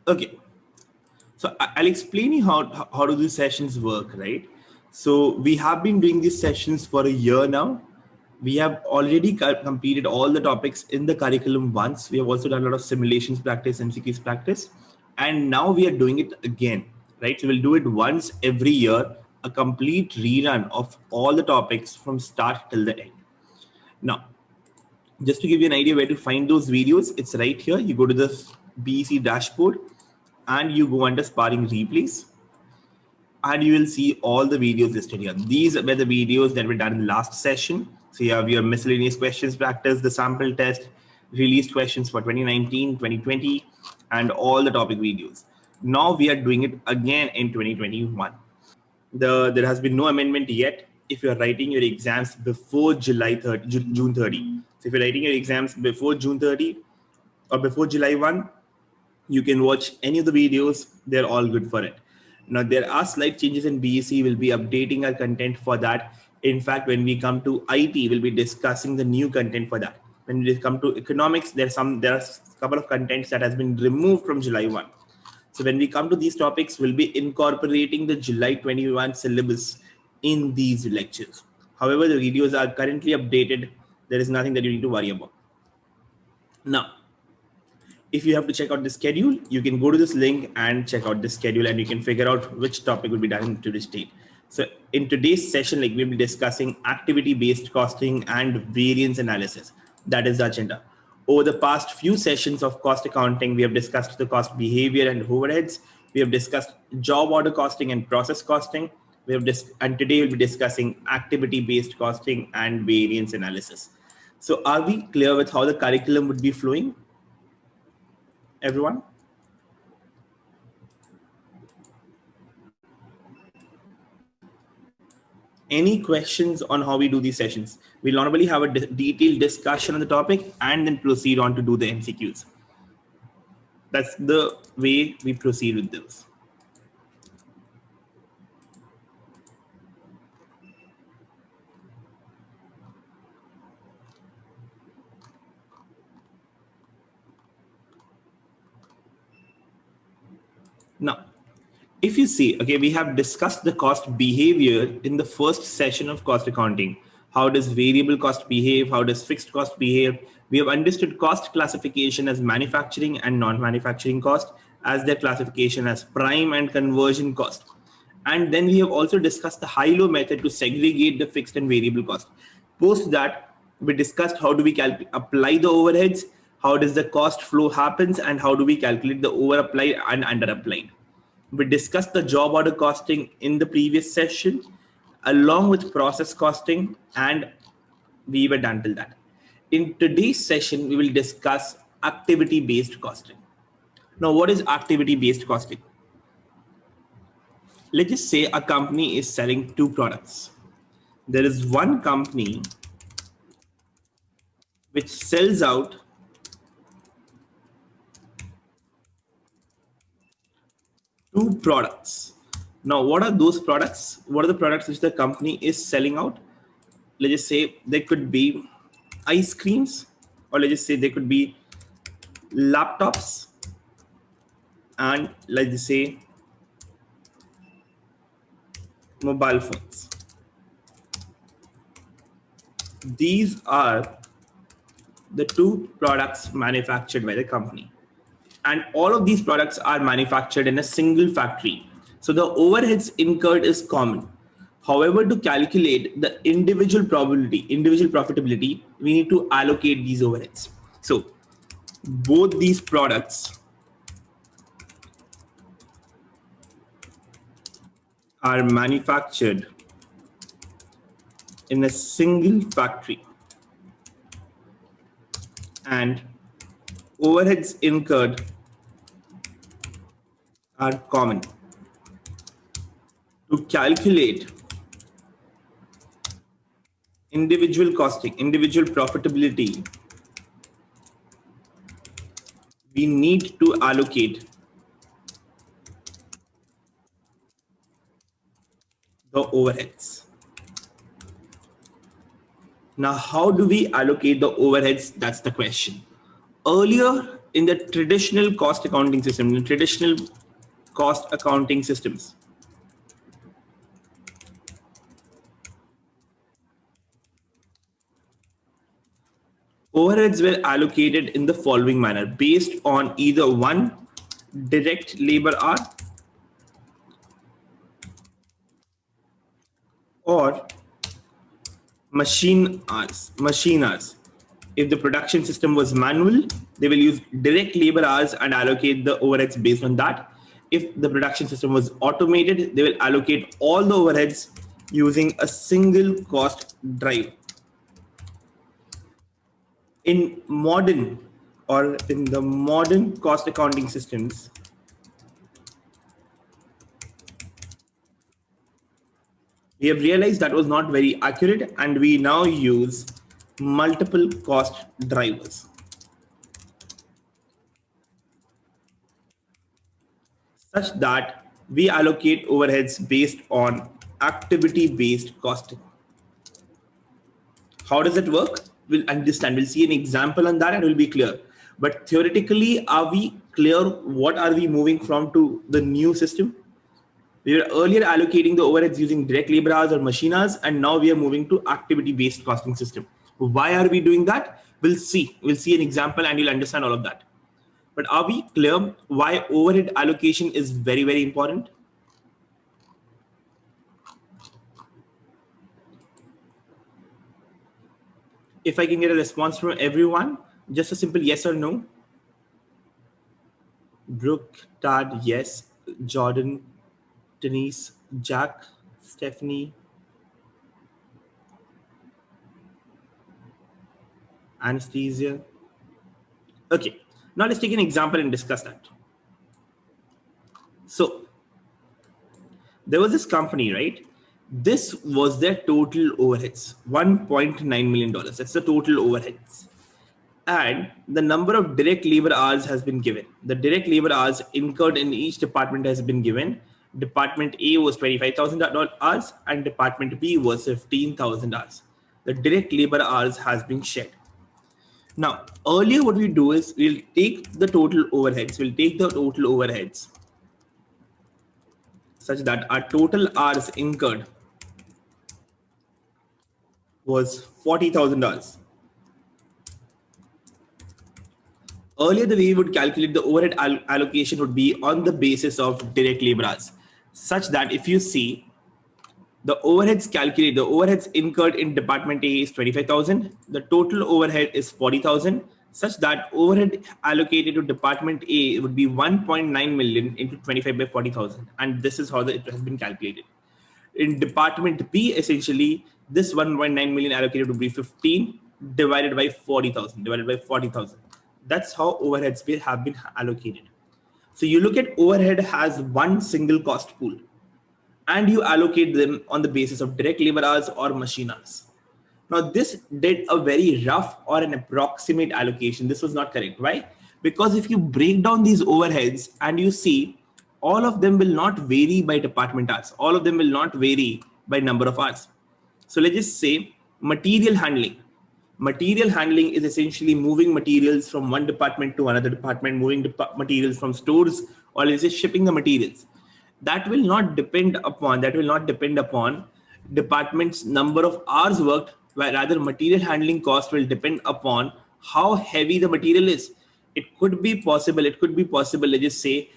Okay, so I'll explain you how do these sessions work, right? So we have been doing these sessions for a year now. We have already completed all the topics in the curriculum once. We have also done a lot of simulations practice, MCQs practice, and now we are doing it again, right? So we'll do it once every year, a complete rerun of all the topics from start till the end. Now, just to give you an idea where to find those videos, it's right here. You go to the BEC dashboard and you go under sparring replays and you will see all the videos listed here. These were the videos that were done in the last session. So you have your miscellaneous questions practice, the sample test, released questions for 2019, 2020, and all the topic videos. Now we are doing it again in 2021. There has been no amendment yet if you're writing your exams before June 30. So if you're writing your exams before June 30 or before July 1, you can watch any of the videos. They're all good for it. Now, there are slight changes in BEC. We'll be updating our content for that. In fact, when we come to IT, we'll be discussing the new content for that. When we come to economics, there are a couple of contents that has been removed from July 1. So when we come to these topics, we'll be incorporating the July 21 syllabus in these lectures. However, the videos are currently updated. There is nothing that you need to worry about. Now, if you have to check out the schedule, you can go to this link and check out the schedule and you can figure out which topic will be done in today's date. So in today's session, like we'll be discussing activity-based costing and variance analysis. That is the agenda. Over the past few sessions of cost accounting, we have discussed the cost behavior and overheads. We have discussed job order costing and process costing. And today we'll be discussing activity-based costing and variance analysis. So are we clear with how the curriculum would be flowing? Everyone? Any questions on how we do these sessions? We'll normally have a detailed discussion on the topic and then proceed on to do the MCQs. That's the way we proceed with those. Now, if you see, okay, we have discussed the cost behavior in the first session of cost accounting. How does variable cost behave? How does fixed cost behave? We have understood cost classification as manufacturing and non-manufacturing cost, as their classification as prime and conversion cost. And then we have also discussed the high-low method to segregate the fixed and variable cost. Post that, we discussed how do we apply the overheads, how does the cost flow happens, and how do we calculate the over applied and under applied. We discussed the job order costing in the previous session, along with process costing, and we were done till that. In today's session, we will discuss activity-based costing. Now, what is activity-based costing? Let's just say a company is selling two products. There is one company which sells out two products. Now, what are those products? What are the products which the company is selling out? Let's just say they could be ice creams, or let's just say they could be laptops, and let's just say mobile phones. These are the two products manufactured by the company. And all of these products are manufactured in a single factory. So the overheads incurred is common. However, to calculate the individual profitability, we need to allocate these overheads. So both these products are manufactured in a single factory, and overheads incurred are common. To calculate individual costing, individual profitability, we need to allocate the overheads. Now, how do we allocate the overheads? That's the question. Earlier, in the traditional cost accounting system, in traditional cost accounting systems, overheads were allocated in the following manner based on either one, direct labor hour, or machine hours. Machine hours. If the production system was manual, they will use direct labor hours and allocate the overheads based on that. If the production system was automated, they will allocate all the overheads using a single cost drive. In modern or in the modern cost accounting systems, we have realized that was not very accurate, and we now use multiple cost drivers such that we allocate overheads based on activity based costing. How does it work? We'll understand. We'll see an example on that and we'll be clear. But theoretically, are we clear what are we moving from to the new system? We were earlier allocating the overheads using direct labor hours or machine hours, and now we are moving to activity-based costing system. Why are we doing that? We'll see. We'll see an example and you'll understand all of that. But are we clear why overhead allocation is very, very important? If I can get a response from everyone, just a simple yes or no. Brooke, Tad, yes. Jordan, Denise, Jack, Stephanie, Anesthesia. Okay, now let's take an example and discuss that. So there was this company, right? This was their total overheads, $1.9 million. That's the total overheads. And the number of direct labor hours has been given. The direct labor hours incurred in each department has been given. Department A was 25,000 hours and Department B was 15,000 hours. The direct labor hours has been shared. Now, earlier what we do is we'll take the total overheads. We'll take the total overheads such that our total hours incurred was $40,000. Earlier, the way we would calculate the overhead allocation would be on the basis of direct labor hours, such that if you see the overheads calculated, the overheads incurred in Department A is 25,000, the total overhead is 40,000, such that overhead allocated to Department A would be 1.9 million into 25 by 40,000, and this is how it has been calculated. In Department B, essentially, this 1.9 million allocated would be 15 divided by 40,000, divided by 40,000. That's how overheads have been allocated. So you look at overhead has one single cost pool and you allocate them on the basis of direct labor hours or machine hours. Now this did a very rough or an approximate allocation. This was not correct. Why? Because if you break down these overheads and you see all of them will not vary by department hours. All of them will not vary by number of hours. So let's just say material handling. Material handling is essentially moving materials from one department to another department, moving materials from stores, or let's say shipping the materials. That will not depend upon department's number of hours worked, where rather material handling cost will depend upon how heavy the material is. It could be possible, let's just say